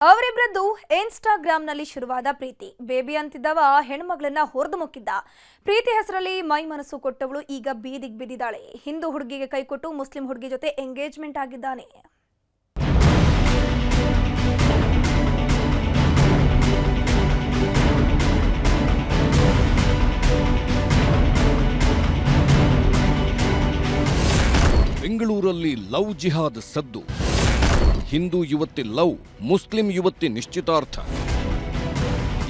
ಅವರಿಬ್ಬರದ್ದು ಇನ್ಸ್ಟಾಗ್ರಾಂನಲ್ಲಿ ಶುರುವಾದ ಪ್ರೀತಿ. ಬೇಬಿ ಅಂತಿದ್ದವ ಹೆಣ್ಮಗಳನ್ನ ಹೊರದು ಮುಕ್ಕಿದ್ದ. ಪ್ರೀತಿ ಹೆಸರಲ್ಲಿ ಮೈ ಮನಸ್ಸು ಕೊಟ್ಟವಳು ಈಗ ಬೀದಿಗೆ ಬಿದ್ದಿದ್ದಾಳೆ. ಹಿಂದೂ ಹುಡುಗಿಗೆ ಕೈಕೊಟ್ಟು ಮುಸ್ಲಿಂ ಹುಡುಗಿ ಜೊತೆ ಎಂಗೇಜ್ಮೆಂಟ್ ಆಗಿದ್ದಾನೆ. ಬೆಂಗಳೂರಲ್ಲಿ ಲವ್ ಜಿಹಾದ್ ಸದ್ದು. ಹಿಂದೂ ಯುವತಿ ಲವ್, ಮುಸ್ಲಿಂ ಯುವತಿ ನಿಶ್ಚಿತಾರ್ಥ.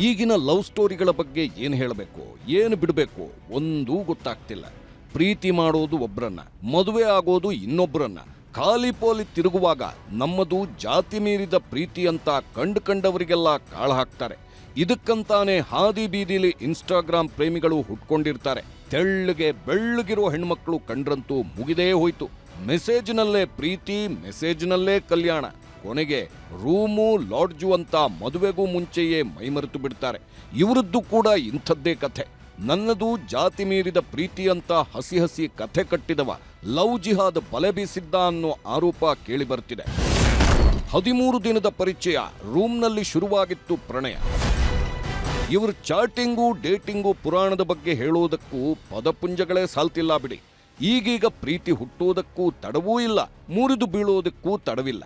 ಈಗಿನ ಲವ್ ಸ್ಟೋರಿಗಳ ಬಗ್ಗೆ ಏನು ಹೇಳಬೇಕು, ಏನು ಬಿಡಬೇಕು ಒಂದೂ ಗೊತ್ತಾಗ್ತಿಲ್ಲ. ಪ್ರೀತಿ ಮಾಡೋದು ಒಬ್ಬರನ್ನ, ಮದುವೆ ಆಗೋದು ಇನ್ನೊಬ್ಬರನ್ನ. ಖಾಲಿ ಪೋಲಿ ತಿರುಗುವಾಗ ನಮ್ಮದು ಜಾತಿ ಮೀರಿದ ಪ್ರೀತಿ ಅಂತ ಕಂಡವರಿಗೆಲ್ಲ ಕಾಳ ಹಾಕ್ತಾರೆ. ಇದಕ್ಕಂತಾನೆ ಹಾದಿ ಬೀದಿಲಿ ಇನ್ಸ್ಟಾಗ್ರಾಂ ಪ್ರೇಮಿಗಳು ಹುಟ್ಕೊಂಡಿರ್ತಾರೆ. ತೆಳ್ಳಗೆ ಬೆಳ್ಳಗಿರೋ ಹೆಣ್ಮಕ್ಳು ಕಂಡ್ರಂತೂ ಮುಗಿದೇ ಹೋಯ್ತು. ಮೆಸೇಜ್ನಲ್ಲೇ ಪ್ರೀತಿ, ಮೆಸೇಜ್ನಲ್ಲೇ ಕಲ್ಯಾಣ. ಕೊನೆಗೆ ರೂಮು, ಲಾಡ್ಜು ಅಂತ ಮದುವೆಗೂ ಮುಂಚೆಯೇ ಮೈಮರೆತು ಬಿಡ್ತಾರೆ. ಇವರದ್ದು ಕೂಡ ಇಂಥದ್ದೇ ಕಥೆ. ನನ್ನದು ಜಾತಿ ಮೀರಿದ ಪ್ರೀತಿ ಅಂತ ಹಸಿ ಹಸಿ ಕಥೆ ಕಟ್ಟಿದವ ಲವ್ ಜಿಹಾದ್ ಬಲೆ ಬೀಸಿದ್ದ ಅನ್ನೋ ಆರೋಪ ಕೇಳಿಬರ್ತಿದೆ. 13 ದಿನದ ಪರಿಚಯ, ರೂಮ್ನಲ್ಲಿ ಶುರುವಾಗಿತ್ತು ಪ್ರಣಯ. ಇವ್ರ ಚಾಟಿಂಗು, ಡೇಟಿಂಗು ಪುರಾಣದ ಬಗ್ಗೆ ಹೇಳೋದಕ್ಕೂ ಪದಪುಂಜಗಳೇ ಸಾಲ್ತಿಲ್ಲ ಬಿಡಿ. ಈಗೀಗ ಪ್ರೀತಿ ಹುಟ್ಟೋದಕ್ಕೂ ತಡವೂ ಇಲ್ಲ, ಮುರಿದು ಬೀಳೋದಕ್ಕೂ ತಡವಿಲ್ಲ.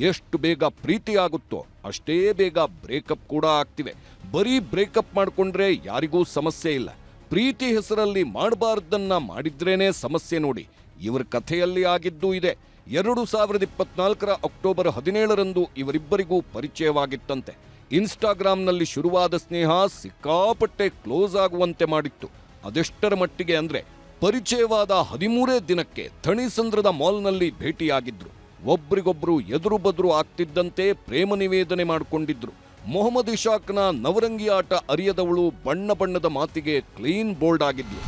ಎಷ್ಟು ಬೇಗ ಪ್ರೀತಿ ಆಗುತ್ತೋ ಅಷ್ಟೇ ಬೇಗ ಬ್ರೇಕಪ್ ಕೂಡ ಆಗ್ತಿವೆ. ಬರೀ ಬ್ರೇಕಪ್ ಮಾಡ್ಕೊಂಡ್ರೆ ಯಾರಿಗೂ ಸಮಸ್ಯೆ ಇಲ್ಲ, ಪ್ರೀತಿ ಹೆಸರಲ್ಲಿ ಮಾಡಬಾರ್ದನ್ನ ಮಾಡಿದ್ರೇನೆ ಸಮಸ್ಯೆ ನೋಡಿ. ಇವರ ಕಥೆಯಲ್ಲಿ ಆಗಿದ್ದೂ ಇದೆ. 2024 ಅಕ್ಟೋಬರ್ 17ರಂದು ಇವರಿಬ್ಬರಿಗೂ ಪರಿಚಯವಾಗಿತ್ತಂತೆ. ಇನ್ಸ್ಟಾಗ್ರಾಂನಲ್ಲಿ ಶುರುವಾದ ಸ್ನೇಹ ಸಿಕ್ಕಾಪಟ್ಟೆ ಕ್ಲೋಸ್ ಆಗುವಂತೆ ಮಾಡಿತ್ತು. ಅದೆಷ್ಟರ ಮಟ್ಟಿಗೆ ಅಂದ್ರೆ ಪರಿಚಯವಾದ 13ನೇ ದಿನಕ್ಕೆ ಥಣಿಸಂದ್ರದ ಮಾಲ್ನಲ್ಲಿ ಭೇಟಿಯಾಗಿದ್ರು. ಒಬ್ರಿಗೊಬ್ರು ಎದುರು ಬದುರು ಆಗ್ತಿದ್ದಂತೆ ಪ್ರೇಮ ನಿವೇದನೆ ಮಾಡಿಕೊಂಡಿದ್ರು. ಮೊಹಮ್ಮದ್ ಇಶಾಕ್ನ ನವರಂಗಿ ಆಟ ಅರಿಯದವಳು ಬಣ್ಣ ಬಣ್ಣದ ಮಾತಿಗೆ ಕ್ಲೀನ್ ಬೋಲ್ಡ್ ಆಗಿದ್ಲು.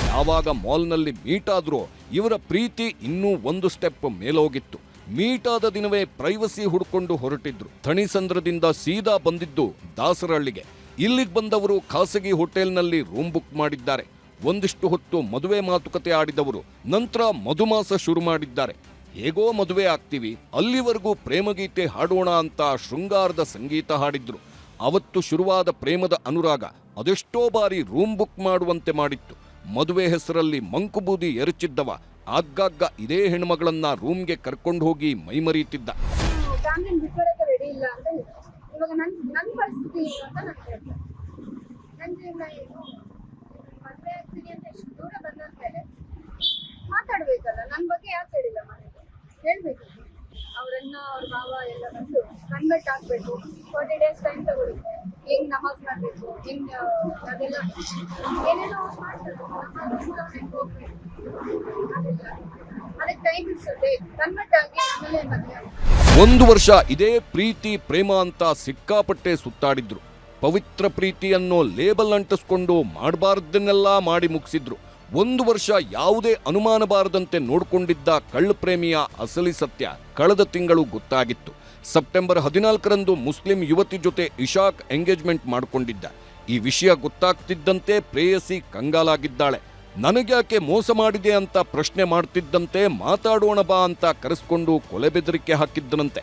ಯಾವಾಗ ಮಾಲ್ನಲ್ಲಿ ಮೀಟ್ ಆದ್ರೂ ಇವರ ಪ್ರೀತಿ ಇನ್ನೂ ಒಂದು ಸ್ಟೆಪ್ ಮೇಲೋಗಿತ್ತು. ಮೀಟ್ ಆದ ದಿನವೇ ಪ್ರೈವಸಿ ಹುಡ್ಕೊಂಡು ಹೊರಟಿದ್ರು. ಥಣಿಸಂದ್ರದಿಂದ ಸೀದಾ ಬಂದಿದ್ದು ದಾಸರಹಳ್ಳಿಗೆ. ಇಲ್ಲಿಗೆ ಬಂದವರು ಖಾಸಗಿ ಹೋಟೆಲ್ನಲ್ಲಿ ರೂಮ್ ಬುಕ್ ಮಾಡಿದ್ದಾರೆ. ಒಂದಿಷ್ಟು ಹೊತ್ತು ಮದುವೆ ಮಾತುಕತೆ ಆಡಿದವರು ನಂತರ ಮಧುಮಾಸ ಶುರು ಮಾಡಿದ್ದಾರೆ. ಹೇಗೋ ಮದುವೆ ಆಗ್ತೀವಿ, ಅಲ್ಲಿವರೆಗೂ ಪ್ರೇಮಗೀತೆ ಹಾಡೋಣ ಅಂತ ಶೃಂಗಾರದ ಸಂಗೀತ ಹಾಡಿದ್ರು. ಅವತ್ತು ಶುರುವಾದ ಪ್ರೇಮದ ಅನುರಾಗ ಅದೆಷ್ಟೋ ಬಾರಿ ರೂಮ್ ಬುಕ್ ಮಾಡುವಂತೆ ಮಾಡಿತ್ತು. ಮದುವೆ ಹೆಸರಲ್ಲಿ ಮಂಕುಬೂದಿ ಎರಚಿದ್ದವ ಆಗಾಗ ಇದೇ ಹೆಣ್ಮಗಳನ್ನ ರೂಮ್ಗೆ ಕರ್ಕೊಂಡು ಹೋಗಿ ಮೈಮರೀತಿದ್ದ. ಮಾತಾಡ್ಬೇಕಲ್ಲ, ನನ್ನ ಬಗ್ಗೆ ಯಾಕೆ ಹೇಳಿಲ್ಲ, ಮನೆಗೆ ಹೇಳ್ಬೇಕು. ಅವ್ರನ್ನ ಅವ್ರ ಭಾವ ಎಲ್ಲ ಬಂದು ಕನ್ವರ್ಟ್ ಆಗ್ಬೇಕು. 40 days ಟೈಮ್ ತಗೊಳುತ್ತೆ. ಹೆಂಗ್ ನಮಾಜ್ ಮಾಡ್ಬೇಕು, ಹೆಂಗ್ ಅದೆಲ್ಲ ಏನೇನೋ ಮಾಡ್ತಾರೆ. ಅದಕ್ಕೆ ಟೈಮ್ ಇರ್ತದೆ. ಕನ್ವರ್ಟ್ ಆಗಿ ಆಮೇಲೆ ಮದುವೆ. 1 ವರ್ಷ ಇದೇ ಪ್ರೀತಿ ಪ್ರೇಮ ಅಂತ ಸಿಕ್ಕಾಪಟ್ಟೆ ಸುತ್ತಾಡಿದ್ರು. ಪವಿತ್ರ ಪ್ರೀತಿ ಅನ್ನೋ ಲೇಬಲ್ ಅಂಟಿಸ್ಕೊಂಡು ಮಾಡಬಾರ್ದನ್ನೆಲ್ಲ ಮಾಡಿ ಮುಗಿಸಿದ್ರು. 1 ವರ್ಷ ಯಾವುದೇ ಅನುಮಾನ ಬಾರದಂತೆ ನೋಡ್ಕೊಂಡಿದ್ದ ಕಳ್ಳಪ್ರೇಮಿಯ ಅಸಲಿ ಸತ್ಯ ಕಳೆದ ತಿಂಗಳು ಗೊತ್ತಾಗಿತ್ತು. ಸೆಪ್ಟೆಂಬರ್ 14ರಂದು ಮುಸ್ಲಿಂ ಯುವತಿ ಜೊತೆ ಇಶಾಕ್ ಎಂಗೇಜ್ಮೆಂಟ್ ಮಾಡಿಕೊಂಡಿದ್ದ. ಈ ವಿಷಯ ಗೊತ್ತಾಗ್ತಿದ್ದಂತೆ ಪ್ರೇಯಸಿ ಕಂಗಾಲಾಗಿದ್ದಾಳೆ. ನನಗ್ಯಾಕೆ ಮೋಸ ಮಾಡಿದೆ ಅಂತ ಪ್ರಶ್ನೆ ಮಾಡ್ತಿದ್ದಂತೆ ಮಾತಾಡೋಣ ಬಾ ಅಂತ ಕರೆಸ್ಕೊಂಡು ಕೊಲೆ ಬೆದರಿಕೆ ಹಾಕಿದ್ದನಂತೆ.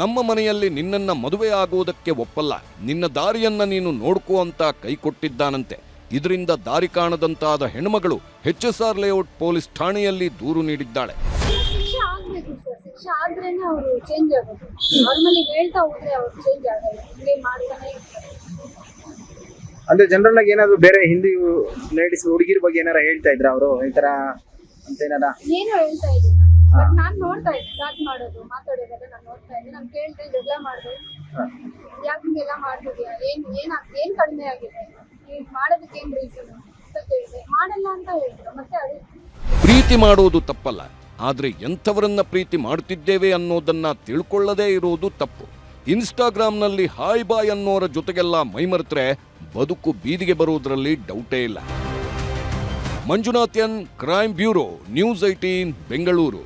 ನಮ್ಮ ಮನೆಯಲ್ಲಿ ನಿನ್ನನ್ನ ಮದುವೆ ಆಗೋದಕ್ಕೆ ಒಪ್ಪಲ್ಲ, ನಿನ್ನ ದಾರಿಯನ್ನ ನೀನು ನೋಡ್ಕೋ ಅಂತ ಕೈ ಕೊಟ್ಟಿದ್ದಾನಂತೆ. ಇದರಿಂದ ದಾರಿ ಕಾಣದಂತಾದ ಹೆಣ್ಮಗಳು HSR ಲೇಔಟ್ ಪೊಲೀಸ್ ಠಾಣೆಯಲ್ಲಿ ದೂರು ನೀಡಿದ್ದಾಳೆ. ಶಿಕ್ಷೆ ಆಗ್ಬೇಕು ಸರ್, ಶಿಕ್ಷೆ ಆದ್ರೇನೆ ಅವರು ಚೇಂಜ್ ಆಗೋದು. ನಾರ್ಮಲಿ ಹೇಳ್ತಾ ಹೋದ್ರೆ ಅವ್ರು ಚೇಂಜ್ ಆಗಲ್ಲ, ಹಿಂಗೆ ಮಾಡ್ತಾನೆ ಇರ್ತಾರೆ. ಅಂದ್ರೆ ಜನರಲ್ ಆಗಿ ಏನಾದ್ರು ಬೇರೆ ಹಿಂದಿ ಲೇಡೀಸ್ ಹುಡುಗಿರ ಬಗ್ಗೆ ಏನಾರ ಹೇಳ್ತಾ ಇದ್ರ ಅವರು ಈ ತರ ಅಂತ ಏನಾರ? ಏನು ಹೇಳ್ತಾ ಇದ್ದಿಲ್ಲ, ಬಟ್ ನಾನ್ ನೋಡ್ತಾ ಇದ್ದೆ ಚಾಟ್ ಮಾಡೋದು, ಮಾತಾಡೋದೆಲ್ಲ ನಾನು ನೋಡ್ತಾ ಇದ್ದೆ. ನಾನು ಕೇಳ್ದೆ, ಜಗಳ ಮಾಡಿದೆ, ಯಾಕೆ ಹಿಂಗೆಲ್ಲ ಮಾಡ್ತಿದ್ಯಾ, ಏನ್ ಕಡಿಮೆ ಆಗಿದೆ, ಈಗ ಮಾಡೋದಕ್ಕೆ ಏನ್ ರೀಸನ್ ಅಂತ ಕೇಳಿದೆ. ಮಾಡಲ್ಲ ಅಂತ ಹೇಳಿದ್ರು. ಮತ್ತೆ ಅದೇ ಪ್ರೀತಿ ಮಾಡೋದು ತಪ್ಪಲ್ಲ, ಆದ್ರೆ ಎಂಥವರನ್ನ ಪ್ರೀತಿ ಮಾಡ್ತಿದ್ದೇವೆ ಅನ್ನೋದನ್ನ ತಿಳ್ಕೊಳ್ಳದೇ ಇರೋದು ತಪ್ಪು. ಇನ್ಸ್ಟಾಗ್ರಾಂನಲ್ಲಿ ಹಾಯ್ ಬಾಯ್ ಅನ್ನೋರ ಜೊತೆಗೆಲ್ಲ ಮೈಮರೆತ್ರೆ ಬದುಕು ಬೀದಿಗೆ ಬರೋದ್ರಲ್ಲಿ ಡೌಟೇ ಇಲ್ಲ. Manjunath N, crime bureau, news 18 Bengaluru.